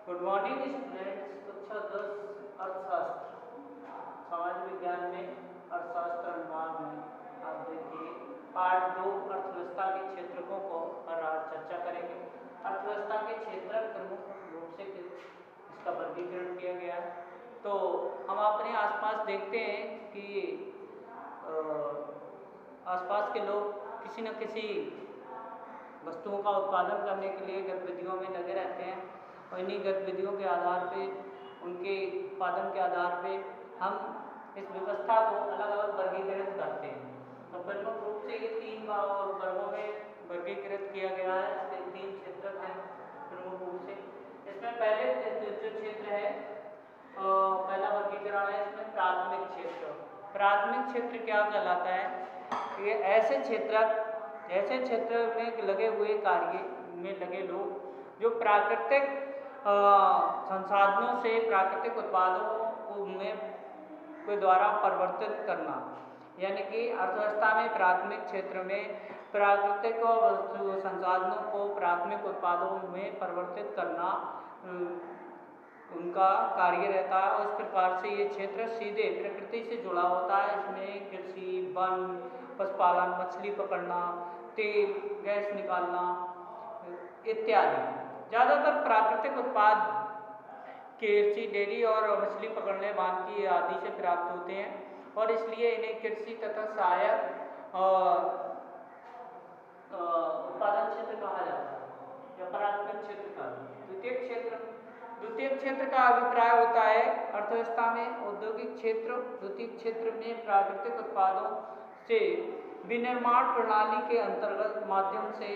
Good morning students. कक्षा 10 अर्थशास्त्र समाज विज्ञान में अर्थशास्त्र अनुमान में आप देखिए पार्ट 2 अर्थव्यवस्था के क्षेत्रकों को और आज चर्चा करेंगे। अर्थव्यवस्था के क्षेत्र प्रमुख रूप से इसका वर्गीकरण किया गया है। तो हम अपने आसपास देखते हैं कि आसपास के लोग किसी न किसी वस्तुओं का उत्पादन करने के लिए गतिविधियों में लगे रहते हैं और इन्हीं गतिविधियों के आधार पे उनके उत्पादन के आधार पे हम इस व्यवस्था को अलग अलग वर्गीकृत करते हैं। तो प्रमुख रूप से ये 3 वर्गों में वर्गीकृत किया गया है। इसके 3 क्षेत्र हैं प्रमुख रूप से। इसमें पहले जो क्षेत्र है पहला वर्गीकरण है इसमें प्राथमिक क्षेत्र। प्राथमिक क्षेत्र क्या कहलाता है? ये ऐसे क्षेत्र में लगे हुए कार्य में लगे लोग जो प्राकृतिक संसाधनों से प्राकृतिक उत्पादों में के द्वारा परिवर्तित करना, यानी कि अर्थव्यवस्था में प्राथमिक क्षेत्र में प्राकृतिक और संसाधनों को प्राथमिक उत्पादों में परिवर्तित करना उनका कार्य रहता है। और इस प्रकार से ये क्षेत्र सीधे प्रकृति से जुड़ा होता है। इसमें कृषि, वन, पशुपालन, मछली पकड़ना, तेल, गैस निकालना इत्यादि ज़्यादातर प्राकृतिक उत्पाद कृषि, डेयरी और मछली पकड़ने, वानिकी आदि से प्राप्त होते हैं और इसलिए इन्हें कृषि तथा सहायक उत्पादन क्षेत्र कहा जाता है या प्राथमिक क्षेत्र का। द्वितीय क्षेत्र का अभिप्राय होता है अर्थव्यवस्था में औद्योगिक क्षेत्र। द्वितीय क्षेत्र में प्राकृतिक उत्पादों से विनिर्माण प्रणाली के अंतर्गत माध्यम से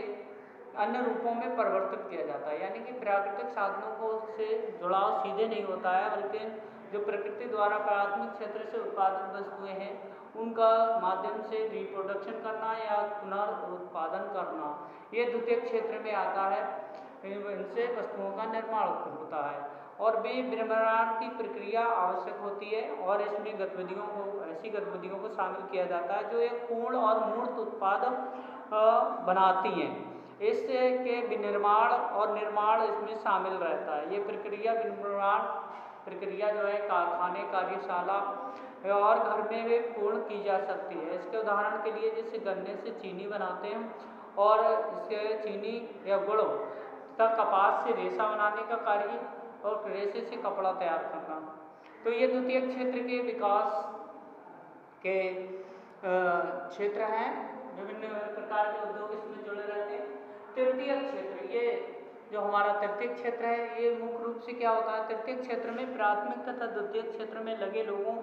अन्य रूपों में परिवर्तित किया जाता है, यानी कि प्राकृतिक साधनों को से जुड़ाव सीधे नहीं होता है, बल्कि जो प्रकृति द्वारा प्राथमिक क्षेत्र से उत्पादित वस्तुएं हैं उनका माध्यम से रिप्रोडक्शन करना या पुनर्उत्पादन करना, ये द्वितीय क्षेत्र में आता है। इनसे वस्तुओं का निर्माण होता है और विनिर्माण की प्रक्रिया आवश्यक होती है और इसमें ऐसी गतिविधियों को शामिल किया जाता है जो एक पूर्ण और मूर्त उत्पाद बनाती हैं। इसके विनिर्माण और निर्माण इसमें शामिल रहता है। ये विनिर्माण प्रक्रिया जो है कारखाने, कार्यशाला और घर में भी पूर्ण की जा सकती है। इसके उदाहरण के लिए जैसे गन्ने से चीनी बनाते हैं और इससे चीनी या गुड़ तथा कपास से रेशा बनाने का कार्य और रेशे से कपड़ा तैयार करना। तो ये द्वितीय क्षेत्र के विकास के क्षेत्र हैं। विभिन्न प्रकार के उद्योग इसमें जुड़े रहते हैं। तृतीय क्षेत्र, ये जो हमारा तृतीय क्षेत्र है ये मुख्य रूप से क्या होता है? तृतीय क्षेत्र में प्राथमिक तथा द्वितीय क्षेत्र में लगे लोगों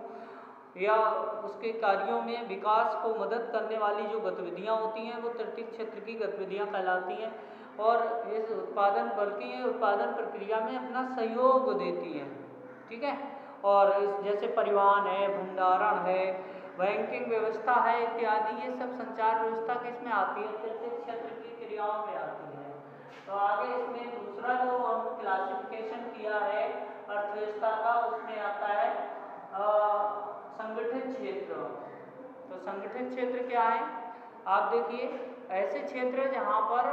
या उसके कार्यों में विकास को मदद करने वाली जो गतिविधियां होती हैं वो तृतीय क्षेत्र की गतिविधियां कहलाती हैं और इस उत्पादन प्रक्रिया में अपना सहयोग देती हैं। ठीक है। और जैसे परिवहन है, भंडारण है, बैंकिंग व्यवस्था है इत्यादि, ये सब संचार व्यवस्था किसमें आती है? तृतीय क्षेत्र की क्रियाओं में आती है। तो आगे इसमें दूसरा जो हम क्लासिफिकेशन किया है अर्थव्यवस्था का, उसमें आता है संगठित क्षेत्र। तो संगठित क्षेत्र क्या है? आप देखिए ऐसे क्षेत्र जहाँ पर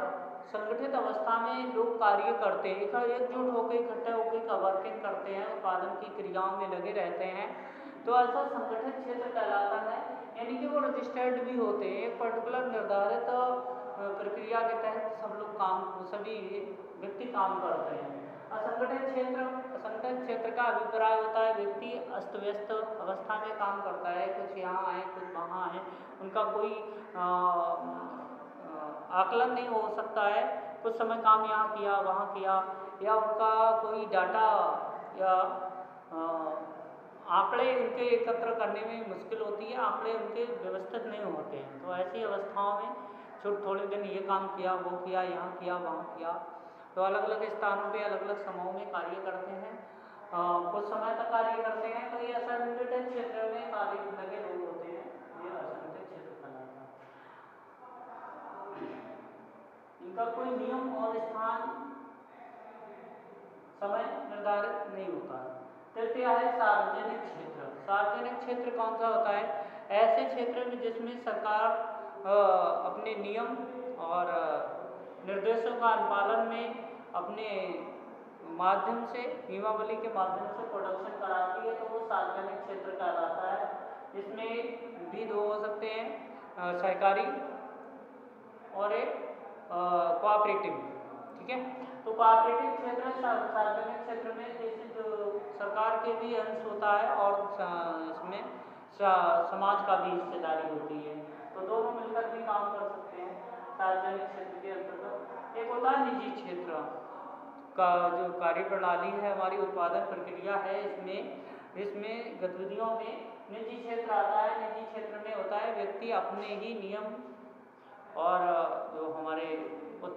संगठित अवस्था में लोग कार्य करते हैं, एकजुट होकर इकट्ठे होकर वर्किंग करते हैं, उत्पादन की क्रियाओं में लगे रहते हैं, तो ऐसा संगठित क्षेत्र कहलाता है। यानी कि वो रजिस्टर्ड भी होते हैं, एक पर्टिकुलर निर्धारित प्रक्रिया के तहत सभी व्यक्ति काम करते हैं। असंगठित क्षेत्र का अभिप्राय होता है व्यक्ति अस्त व्यस्त अवस्था में काम करता है, कुछ यहाँ है कुछ वहाँ है, उनका कोई आकलन नहीं हो सकता है, कुछ समय काम यहाँ किया वहाँ किया, या उनका कोई डाटा या आंकड़े उनके एकत्र करने में मुश्किल होती है, आंकड़े उनके व्यवस्थित नहीं होते हैं। तो ऐसी अवस्थाओं में थोड़े दिन ये काम किया वो किया, यहाँ किया वहाँ किया, तो अलग अलग स्थानों पे अलग अलग समूहों में कार्य करते हैं, कुछ समय तक कार्य करते हैं। तो ये असंगठित क्षेत्र में कार्य लगे लोग होते हैं, ये असंगठित क्षेत्र कहलाता है। इनका कोई नियम और स्थान समय निर्धारित नहीं होता है। तृतीय है सार्वजनिक क्षेत्र। सार्वजनिक क्षेत्र कौन सा होता है? ऐसे क्षेत्र में जिसमें सरकार अपने नियम और निर्देशों का अनुपालन में अपने माध्यम से, नियमावली के माध्यम से प्रोडक्शन कराती है तो वो सार्वजनिक क्षेत्र कहलाता है। इसमें भी दो हो सकते हैं, सहकारी और एक कोऑपरेटिव। ठीक है, तो कोऑपरेटिव क्षेत्र सार्वजनिक क्षेत्र में जैसे जो सरकार के भी अंश होता है और इसमें समाज का भी हिस्सेदारी होती है, तो दोनों मिलकर भी काम कर सकते हैं सार्वजनिक क्षेत्र के अंतर्गत। एक होता है निजी क्षेत्र का, जो कार्य प्रणाली है हमारी, उत्पादन प्रक्रिया है, इसमें गतिविधियों में निजी क्षेत्र आता है। निजी क्षेत्र में होता है व्यक्ति अपने ही नियम और जो हमारे